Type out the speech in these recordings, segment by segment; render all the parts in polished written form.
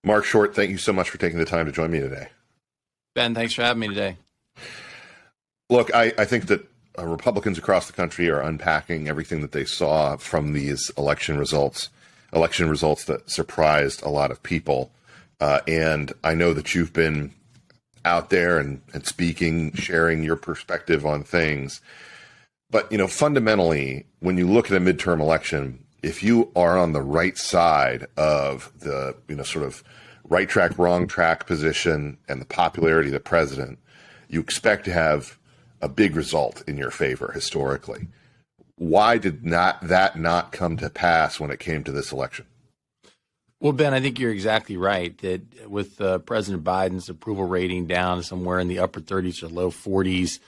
Marc Short, thank you so much for taking the time to join me today. Ben, thanks for having me today. Look, I think that Republicans across the country are unpacking everything that they saw from these election results that surprised a lot of people. And I know that you've been out there and speaking, sharing your perspective on things. But, fundamentally, when you look at a midterm election, if you are on the right side of the, sort of right track, wrong track position and the popularity of the president, you expect to have a big result in your favor historically. Why did that not come to pass when it came to this election? Well, Ben, I think you're exactly right that with President Biden's approval rating down somewhere in the upper 30s or low 40s,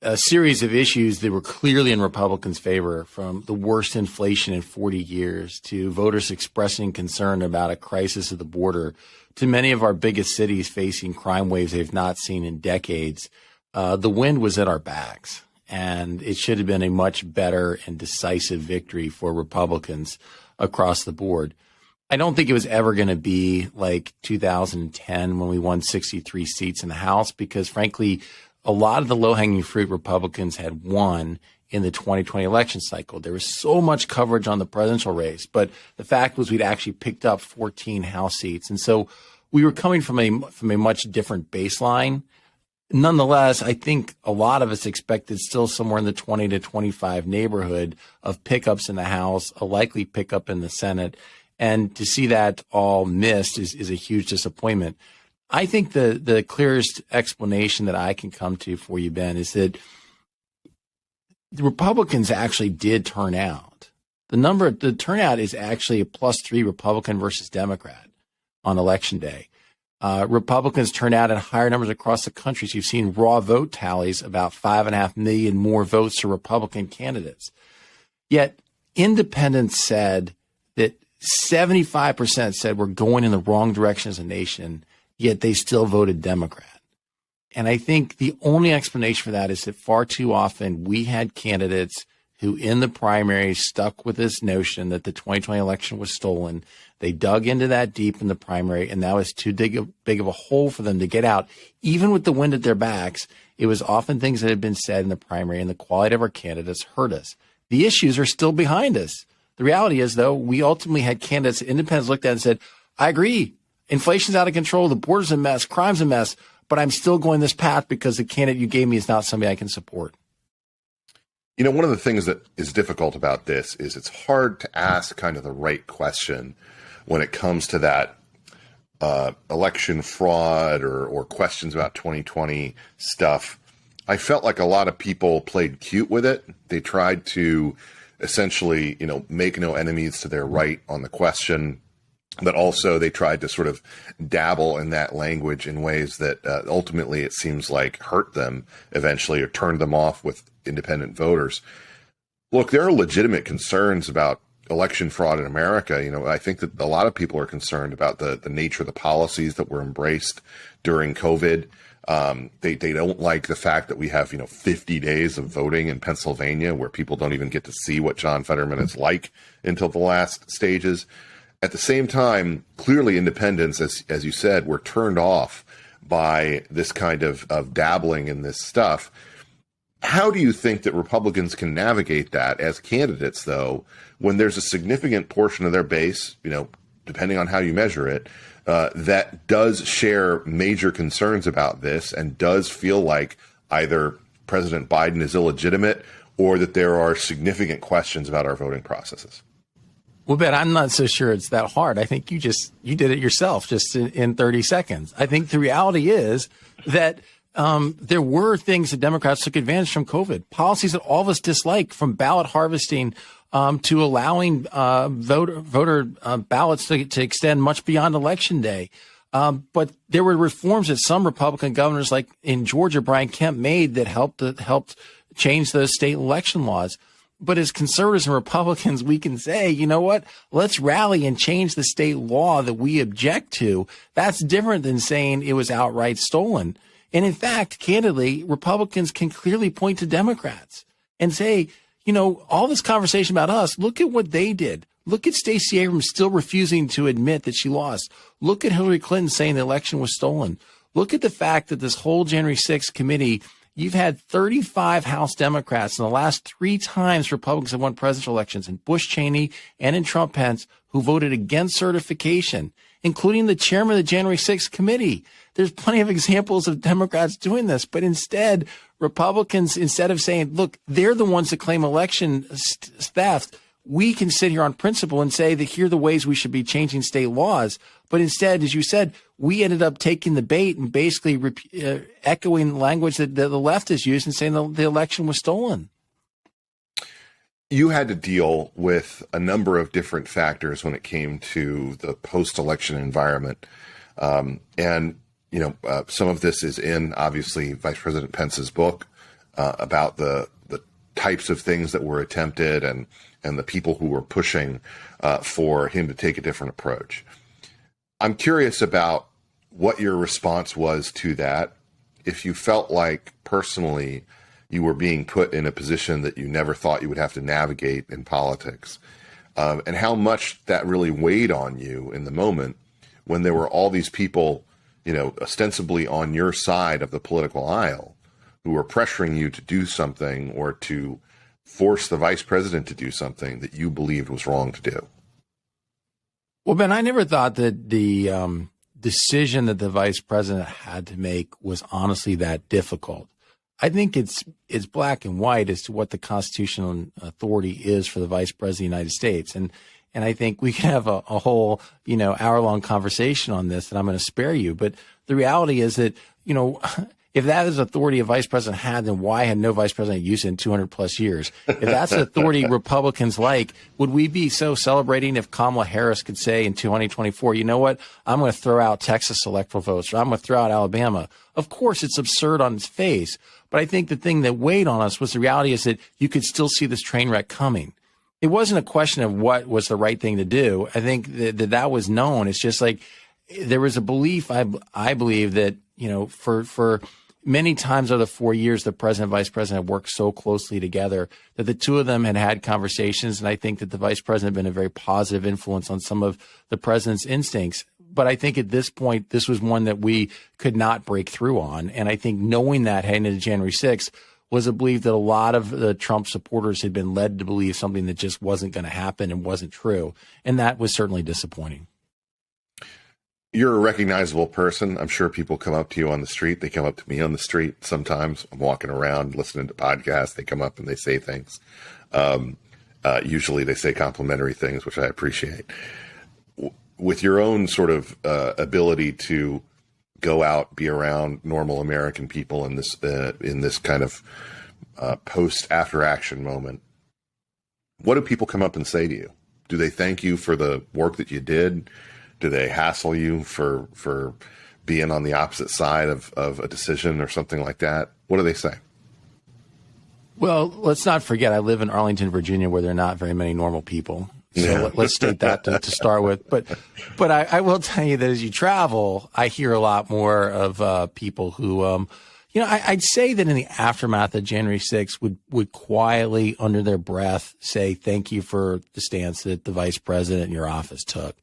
a series of issues that were clearly in Republicans' favor, from the worst inflation in 40 years to voters expressing concern about a crisis at the border to many of our biggest cities facing crime waves they've not seen in decades. The wind was at our backs, and it should have been a much better and decisive victory for Republicans across the board. I don't think it was ever going to be like 2010 when we won 63 seats in the House, because frankly, a lot of the low-hanging fruit Republicans had won in the 2020 election cycle. There was so much coverage on the presidential race, but the fact was we'd actually picked up 14 House seats. And so we were coming from a much different baseline. Nonetheless, I think a lot of us expected still somewhere in the 20 to 25 neighborhood of pickups in the House, a likely pickup in the Senate. And to see that all missed is a huge disappointment. I think the clearest explanation that I can come to for you, Ben, is that the Republicans actually did turn out. The turnout is actually a +3 Republican versus Democrat on Election Day. Republicans turn out in higher numbers across the country. So you've seen raw vote tallies, about 5.5 million more votes to Republican candidates. Yet independents said that 75% said we're going in the wrong direction as a nation, yet they still voted Democrat. And I think the only explanation for that is that far too often we had candidates who in the primary stuck with this notion that the 2020 election was stolen. They dug into that deep in the primary, and that was too big of a hole for them to get out. Even with the wind at their backs, it was often things that had been said in the primary, and the quality of our candidates hurt us. The issues are still behind us. The reality is, though, we ultimately had candidates that independents looked at and said, I agree. Inflation's out of control. The border's a mess. Crime's a mess. But I'm still going this path because the candidate you gave me is not somebody I can support. One of the things that is difficult about this is it's hard to ask kind of the right question when it comes to that election fraud or questions about 2020 stuff. I felt like a lot of people played cute with it. They tried to essentially, make no enemies to their right on the question, but also they tried to sort of dabble in that language in ways that ultimately it seems like hurt them eventually or turned them off with independent voters. Look, there are legitimate concerns about election fraud in America. I think that a lot of people are concerned about the nature of the policies that were embraced during COVID. They don't like the fact that we have, 50 days of voting in Pennsylvania where people don't even get to see what John Fetterman is like until the last stages. At the same time, clearly independents, as you said, were turned off by this kind of dabbling in this stuff. How do you think that Republicans can navigate that as candidates, though, when there's a significant portion of their base, depending on how you measure it, that does share major concerns about this and does feel like either President Biden is illegitimate or that there are significant questions about our voting processes? Well, Ben, I'm not so sure it's that hard. I think you did it yourself just in 30 seconds. I think the reality is that there were things that Democrats took advantage from COVID, policies that all of us dislike, from ballot harvesting to allowing voter ballots to extend much beyond Election Day. But there were reforms that some Republican governors, like in Georgia, Brian Kemp, made that helped change those state election laws. But as conservatives and Republicans, we can say, you know what, let's rally and change the state law that we object to. That's different than saying it was outright stolen. And in fact, candidly, Republicans can clearly point to Democrats and say, all this conversation about us, look at what they did. Look at Stacey Abrams still refusing to admit that she lost. Look at Hillary Clinton saying the election was stolen. Look at the fact that this whole January 6th committee, you've had 35 House Democrats in the last 3 times Republicans have won presidential elections, in Bush Cheney and in Trump Pence, who voted against certification, including the chairman of the January 6th committee. There's plenty of examples of Democrats doing this, but instead, Republicans, instead of saying, look, they're the ones that claim election theft, we can sit here on principle and say that here are the ways we should be changing state laws. But instead, as you said, we ended up taking the bait and basically echoing language that the left has used and saying the election was stolen. You had to deal with a number of different factors when it came to the post-election environment. And, some of this is in, obviously, Vice President Pence's book about the types of things that were attempted and the people who were pushing for him to take a different approach. I'm curious about what your response was to that, if you felt like personally you were being put in a position that you never thought you would have to navigate in politics, and how much that really weighed on you in the moment when there were all these people, ostensibly on your side of the political aisle who were pressuring you to do something or to force the vice president to do something that you believed was wrong to do. Well, Ben, I never thought that the decision that the vice president had to make was honestly that difficult. I think it's black and white as to what the constitutional authority is for the vice president of the United States. And I think we can have a whole, hour-long conversation on this, and I'm going to spare you. But the reality is that, if that is authority a vice president had, then why had no vice president used it in 200 plus years? If that's the authority Republicans like, would we be so celebrating if Kamala Harris could say in 2024, you know what, I'm going to throw out Texas electoral votes, or I'm going to throw out Alabama? Of course, it's absurd on its face. But I think the thing that weighed on us was the reality is that you could still see this train wreck coming. It wasn't a question of what was the right thing to do. I think that was known. It's just like there was a belief, I believe, that, for many times over the 4 years, the president and vice president have worked so closely together that the two of them had conversations. And I think that the vice president had been a very positive influence on some of the president's instincts. But I think at this point, this was one that we could not break through on. And I think knowing that heading into January 6th was a belief that a lot of the Trump supporters had been led to believe something that just wasn't going to happen and wasn't true. And that was certainly disappointing. You're a recognizable person. I'm sure people come up to you on the street. They come up to me on the street. Sometimes I'm walking around listening to podcasts. They come up and they say things. Usually they say complimentary things, which I appreciate. With your own sort of ability to go out, be around normal American people in this kind of post-after action moment, what do people come up and say to you? Do they thank you for the work that you did? Do they hassle you for being on the opposite side of a decision or something like that? What do they say? Well, let's not forget, I live in Arlington, Virginia, where there are not very many normal people. So let's state that to start with. But I will tell you that as you travel, I hear a lot more of people who, I'd say that in the aftermath of January 6th would quietly, under their breath, say thank you for the stance that the vice president in your office took.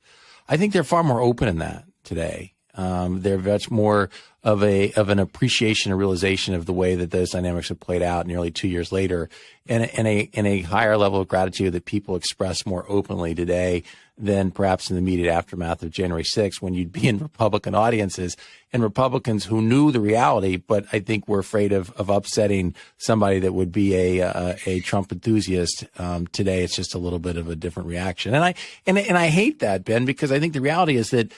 I think they're far more open in that today. They're much more of an appreciation and realization of the way that those dynamics have played out nearly 2 years later, and a higher level of gratitude that people express more openly today than perhaps in the immediate aftermath of January 6th, when you'd be in Republican audiences and Republicans who knew the reality, but I think were afraid of upsetting somebody that would be a Trump enthusiast. Today, it's just a little bit of a different reaction, and I hate that, Ben, because I think the reality is that,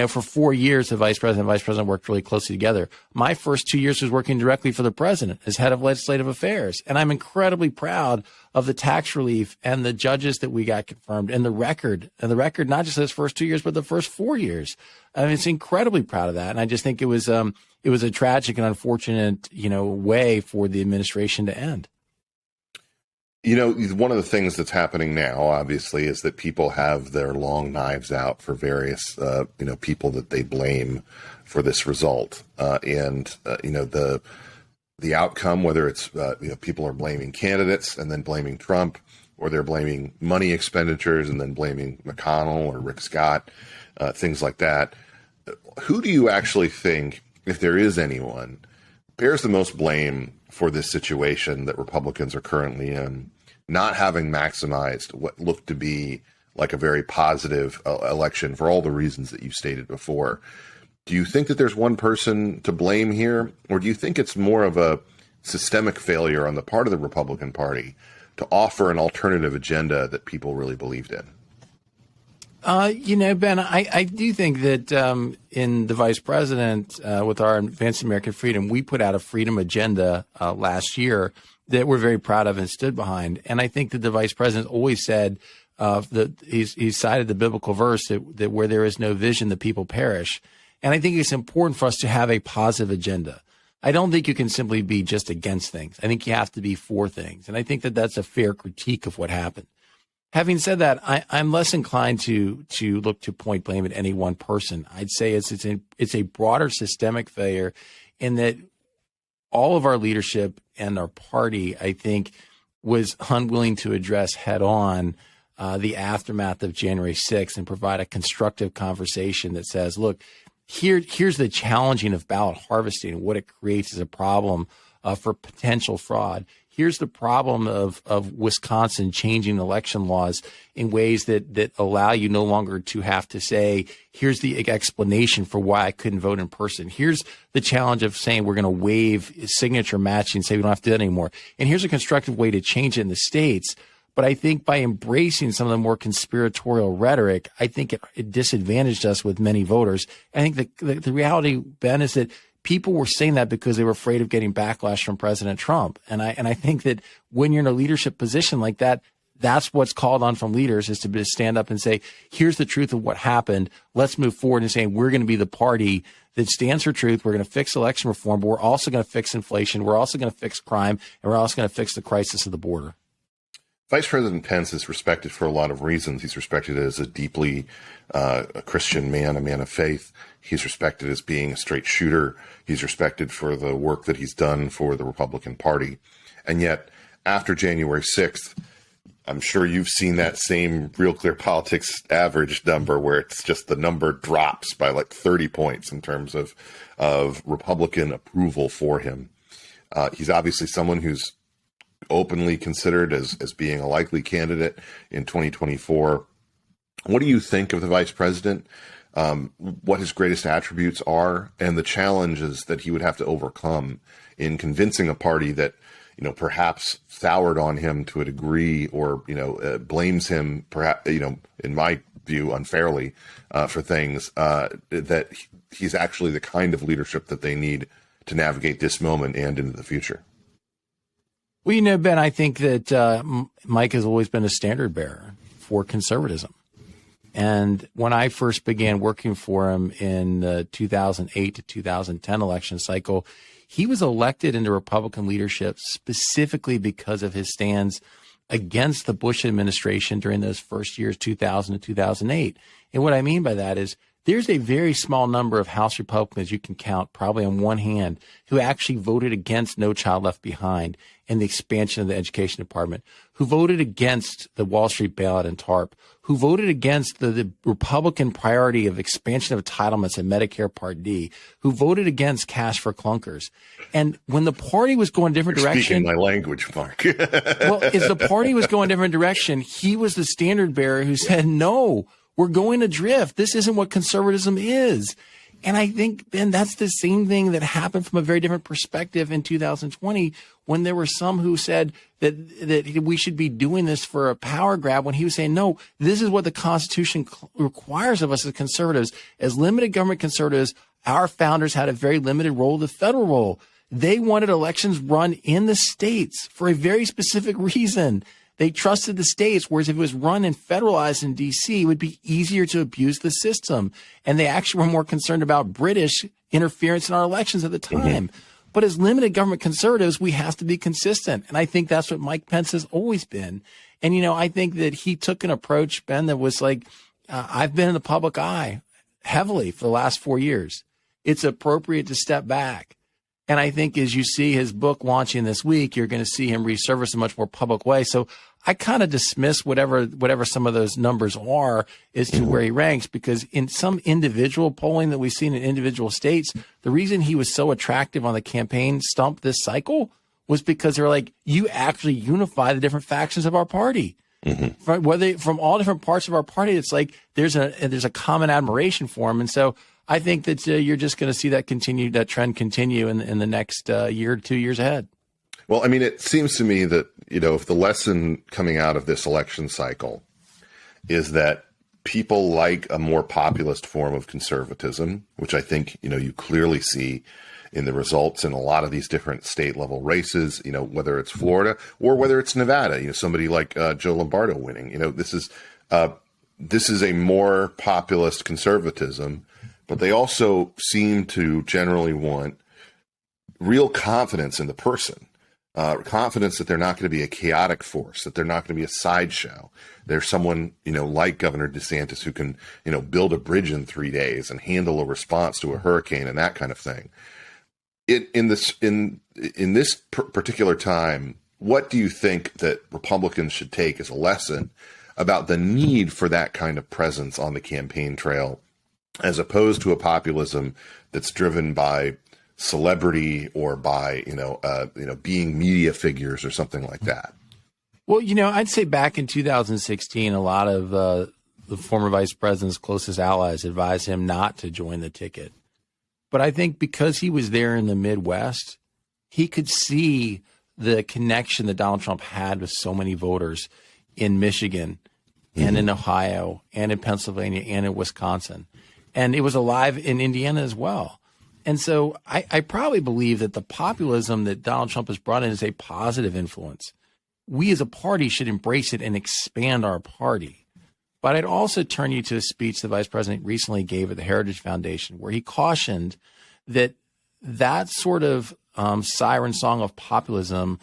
for 4 years, the vice president and vice president worked really closely together. My first 2 years was working directly for the president as head of legislative affairs. And I'm incredibly proud of the tax relief and the judges that we got confirmed and the record, not just those first 2 years, but the first 4 years. I mean, it's incredibly proud of that. And I just think it was a tragic and unfortunate, way for the administration to end. One of the things that's happening now, obviously, is that people have their long knives out for various, people that they blame for this result. The outcome, whether it's, people are blaming candidates and then blaming Trump, or they're blaming money expenditures and then blaming McConnell or Rick Scott, things like that. Who do you actually think, if there is anyone, bears the most blame for this situation that Republicans are currently in, not having maximized what looked to be like a very positive election for all the reasons that you stated before? Do you think that there's one person to blame here, or do you think it's more of a systemic failure on the part of the Republican Party to offer an alternative agenda that people really believed in? Ben, I do think that in the Vice President, with our Advancing American Freedom, we put out a freedom agenda last year that we're very proud of and stood behind. And I think that the Vice President always said that he's cited the biblical verse that where there is no vision, the people perish. And I think it's important for us to have a positive agenda. I don't think you can simply be just against things. I think you have to be for things. And I think that that's a fair critique of what happened. Having said that, I'm less inclined to look to point blame at any one person. I'd say it's a broader systemic failure in that all of our leadership and our party, I think, was unwilling to address head on the aftermath of January 6th and provide a constructive conversation that says, look, here's the challenging of ballot harvesting and what it creates as a problem for potential fraud. Here's the problem of Wisconsin changing election laws in ways that allow you no longer to have to say, here's the explanation for why I couldn't vote in person. Here's the challenge of saying we're going to waive signature matching, say we don't have to do that anymore. And here's a constructive way to change it in the states. But I think by embracing some of the more conspiratorial rhetoric, I think it disadvantaged us with many voters. I think the reality, Ben, is that people were saying that because they were afraid of getting backlash from President Trump. And I think that when you're in a leadership position like that, that's what's called on from leaders, is to stand up and say, here's the truth of what happened. Let's move forward and saying we're going to be the party that stands for truth. We're going to fix election reform, but we're also going to fix inflation. We're also going to fix crime, and we're also going to fix the crisis of the border. Vice President Pence is respected for a lot of reasons. He's respected as a deeply a Christian man, a man of faith. He's respected as being a straight shooter. He's respected for the work that he's done for the Republican Party. And yet, after January 6th, I'm sure you've seen that same Real Clear Politics average number where it's just the number drops by like 30 points in terms of Republican approval for him. He's obviously someone who's openly considered as being a likely candidate in 2024. What do you think of the vice president? What his greatest attributes are, and the challenges that he would have to overcome in convincing a party that, perhaps soured on him to a degree, or, blames him, perhaps, in my view, unfairly, for things, that he's actually the kind of leadership that they need to navigate this moment and into the future? Well, Ben, I think that Mike has always been a standard bearer for conservatism. And when I first began working for him in the 2008 to 2010 election cycle, he was elected into Republican leadership specifically because of his stands against the Bush administration during those first years, 2000 to 2008. And what I mean by that is there's a very small number of House Republicans you can count probably on one hand who actually voted against No Child Left Behind and the expansion of the education department, who voted against the Wall Street bailout and TARP, who voted against the Republican priority of expansion of entitlements in Medicare Part D, who voted against cash for clunkers. And when the party was going a different direction— Speaking my language, Mark. Well, as the party was going a different direction, he was the standard bearer who said, no, we're going adrift. This isn't what conservatism is. And I think, Ben, that's the same thing that happened from a very different perspective in 2020, when there were some who said that we should be doing this for a power grab, when he was saying, no, this is what the Constitution requires of us as conservatives. As limited government conservatives, our founders had a very limited role, the federal role. They wanted elections run in the states for a very specific reason. They trusted the states, whereas if it was run and federalized in D.C., it would be easier to abuse the system. And they actually were more concerned about British interference in our elections at the time. Mm-hmm. But as limited government conservatives, we have to be consistent. And I think that's what Mike Pence has always been. And, I think that he took an approach, Ben, that was like, I've been in the public eye heavily for the last 4 years. It's appropriate to step back. And I think as you see his book launching this week, you're going to see him resurface in a much more public way. So I kind of dismiss whatever some of those numbers are as to where he ranks, because in some individual polling that we've seen in individual states, the reason he was so attractive on the campaign stump this cycle was because they're like, you actually unify the different factions of our party. From all different parts of our party, it's like there's a common admiration for him. And so I think that you're just going to see that trend continue in the next year, 2 years ahead. Well, I mean, it seems to me that, if the lesson coming out of this election cycle is that people like a more populist form of conservatism, which I think, you clearly see in the results in a lot of these different state level races, whether it's Florida or whether it's Nevada, somebody like Joe Lombardo winning, this is a more populist conservatism, but they also seem to generally want real confidence in the person. Confidence that they're not going to be a chaotic force, that they're not going to be a sideshow. There's someone, like Governor DeSantis who can, build a bridge in 3 days and handle a response to a hurricane and that kind of thing. In this particular time, what do you think that Republicans should take as a lesson about the need for that kind of presence on the campaign trail, as opposed to a populism that's driven by celebrity or by being media figures or something like that? Well, I'd say back in 2016, a lot of the former vice president's closest allies advised him not to join the ticket. But I think because he was there in the Midwest, he could see the connection that Donald Trump had with so many voters in Michigan and in Ohio and in Pennsylvania and in Wisconsin. And it was alive in Indiana as well. And so I probably believe that the populism that Donald Trump has brought in is a positive influence. We as a party should embrace it and expand our party. But I'd also turn you to a speech the vice president recently gave at the Heritage Foundation, where he cautioned that sort of siren song of populism,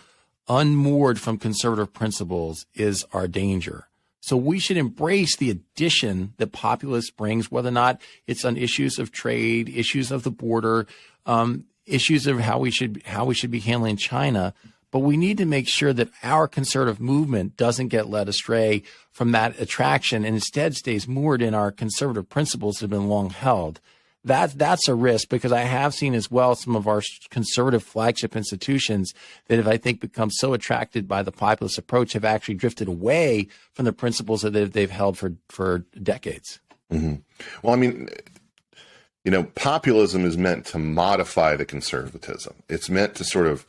unmoored from conservative principles, is our danger. So we should embrace the addition that populist brings, whether or not it's on issues of trade, issues of the border, issues of how we should be handling China. But we need to make sure that our conservative movement doesn't get led astray from that attraction and instead stays moored in our conservative principles that have been long held. That's a risk, because I have seen as well some of our conservative flagship institutions that have, I think, become so attracted by the populist approach have actually drifted away from the principles that they've held for decades. Mm-hmm. Well, I mean, populism is meant to modify the conservatism. It's meant to sort of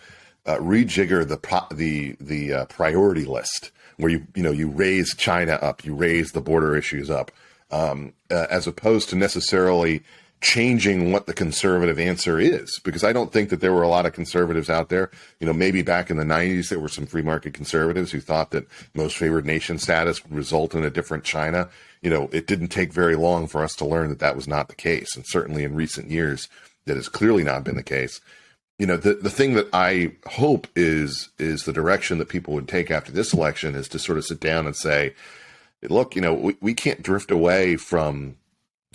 rejigger the priority list, where you raise China up, you raise the border issues up, as opposed to necessarily changing what the conservative answer is. Because I don't think that there were a lot of conservatives out there. Maybe back in the 90s, there were some free market conservatives who thought that most favored nation status would result in a different China. It didn't take very long for us to learn that that was not the case. And certainly in recent years, that has clearly not been the case. The thing that I hope is the direction that people would take after this election is to sort of sit down and say, look, we can't drift away from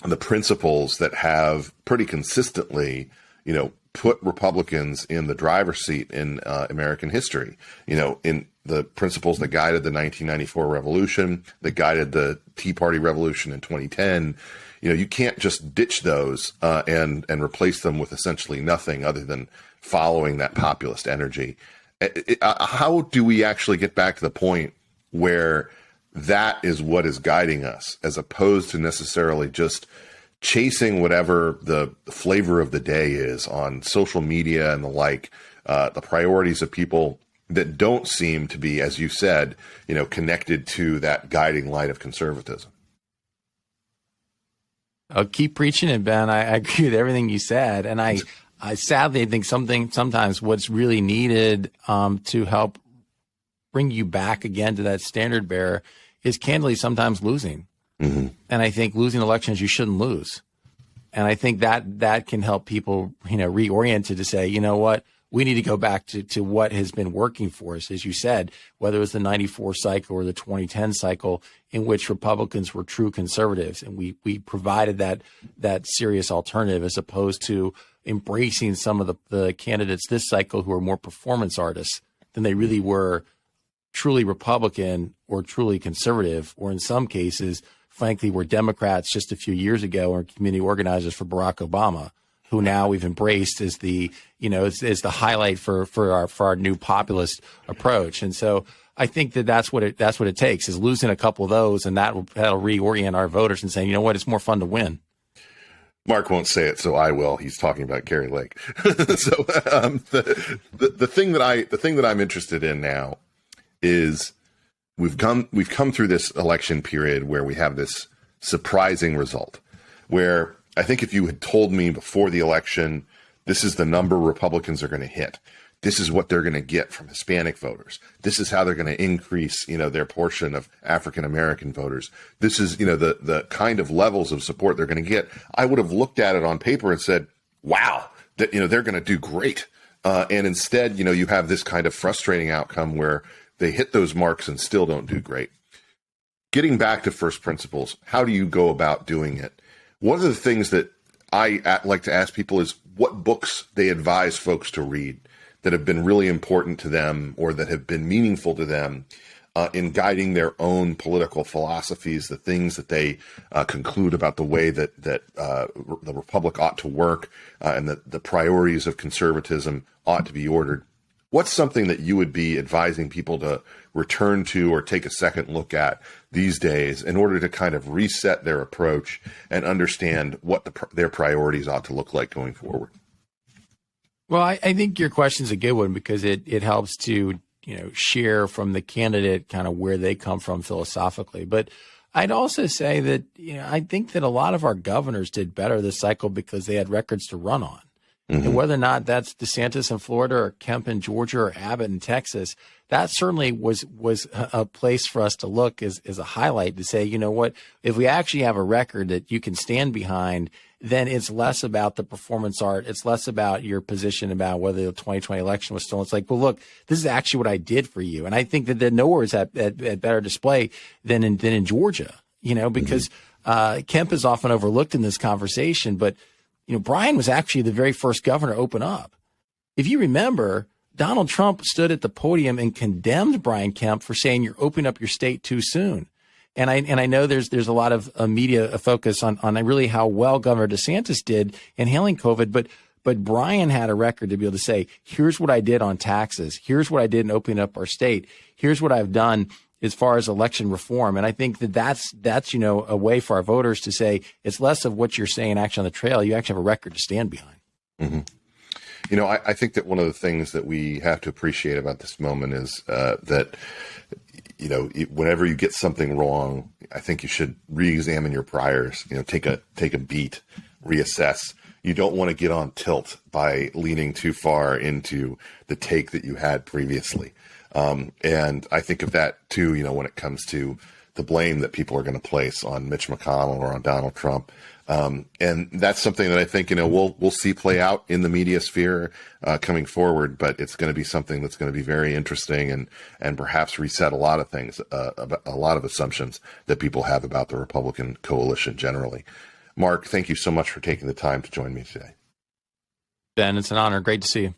the principles that have pretty consistently, put Republicans in the driver's seat in American history, in the principles that guided the 1994 revolution, that guided the Tea Party revolution in 2010. You can't just ditch those and replace them with essentially nothing other than following that populist energy. How do we actually get back to the point where that is what is guiding us, as opposed to necessarily just chasing whatever the flavor of the day is on social media and the like, the priorities of people that don't seem to be, as you said, connected to that guiding light of conservatism? I'll keep preaching it, Ben. I agree with everything you said. And I sadly think sometimes what's really needed to help bring you back again to that standard bearer is candidly sometimes losing. Mm-hmm. And I think losing elections you shouldn't lose. And I think that can help people, reorient to say, you know what, we need to go back to what has been working for us, as you said, whether it was the 94 cycle or the 2010 cycle, in which Republicans were true conservatives. And we provided that serious alternative, as opposed to, embracing some of the candidates this cycle who are more performance artists than they really were truly Republican or truly conservative, or in some cases, frankly, were Democrats just a few years ago or community organizers for Barack Obama, who now we've embraced as the, as the highlight for our new populist approach. And so I think that's what it takes, is losing a couple of those, and that'll reorient our voters and saying, you know what, it's more fun to win. Mark won't say it, so I will. He's talking about Carrie Lake. So the thing that I'm interested in now is we've come through this election period where we have this surprising result, where I think if you had told me before the election, this is the number Republicans are going to hit, this is what they're going to get from Hispanic voters, this is how they're going to increase, their portion of African American voters, this is, the kind of levels of support they're going to get, I would have looked at it on paper and said, wow, that, they're going to do great. And instead, you have this kind of frustrating outcome where they hit those marks and still don't do great. Getting back to first principles, how do you go about doing it? One of the things that I like to ask people is what books they advise folks to read that have been really important to them or that have been meaningful to them in guiding their own political philosophies, the things that they conclude about the way that the republic ought to work and that the priorities of conservatism ought to be ordered. What's something that you would be advising people to return to or take a second look at these days in order to kind of reset their approach and understand what their priorities ought to look like going forward? Well, I think your question's a good one because it helps to, share from the candidate kind of where they come from philosophically. But I'd also say that, I think that a lot of our governors did better this cycle because they had records to run on. Mm-hmm. And whether or not that's DeSantis in Florida or Kemp in Georgia or Abbott in Texas, that certainly was a place for us to look as a highlight to say, you know what, if we actually have a record that you can stand behind, then it's less about the performance art. It's less about your position about whether the 2020 election was stolen. It's like, well, look, this is actually what I did for you. And I think that nowhere is at better display than in Georgia, because Kemp is often overlooked in this conversation, but Brian was actually the very first governor to open up. If you remember, Donald Trump stood at the podium and condemned Brian Kemp for saying you're opening up your state too soon. And I know there's a lot of media focus on really how well Governor DeSantis did in handling COVID, but Brian had a record to be able to say, here's what I did on taxes. Here's what I did in opening up our state. Here's what I've done as far as election reform. And I think that's a way for our voters to say it's less of what you're saying actually on the trail. You actually have a record to stand behind. Mm-hmm. I think that one of the things that we have to appreciate about this moment is that, whenever you get something wrong, I think you should re-examine your priors, take a beat, reassess. You don't want to get on tilt by leaning too far into the take that you had previously. And I think of that too, when it comes to the blame that people are going to place on Mitch McConnell or on Donald Trump. And that's something that I think, we'll see play out in the media sphere coming forward, but it's going to be something that's going to be very interesting and perhaps reset a lot of things, a lot of assumptions that people have about the Republican coalition generally. Mark, thank you so much for taking the time to join me today. Ben, it's an honor. Great to see you.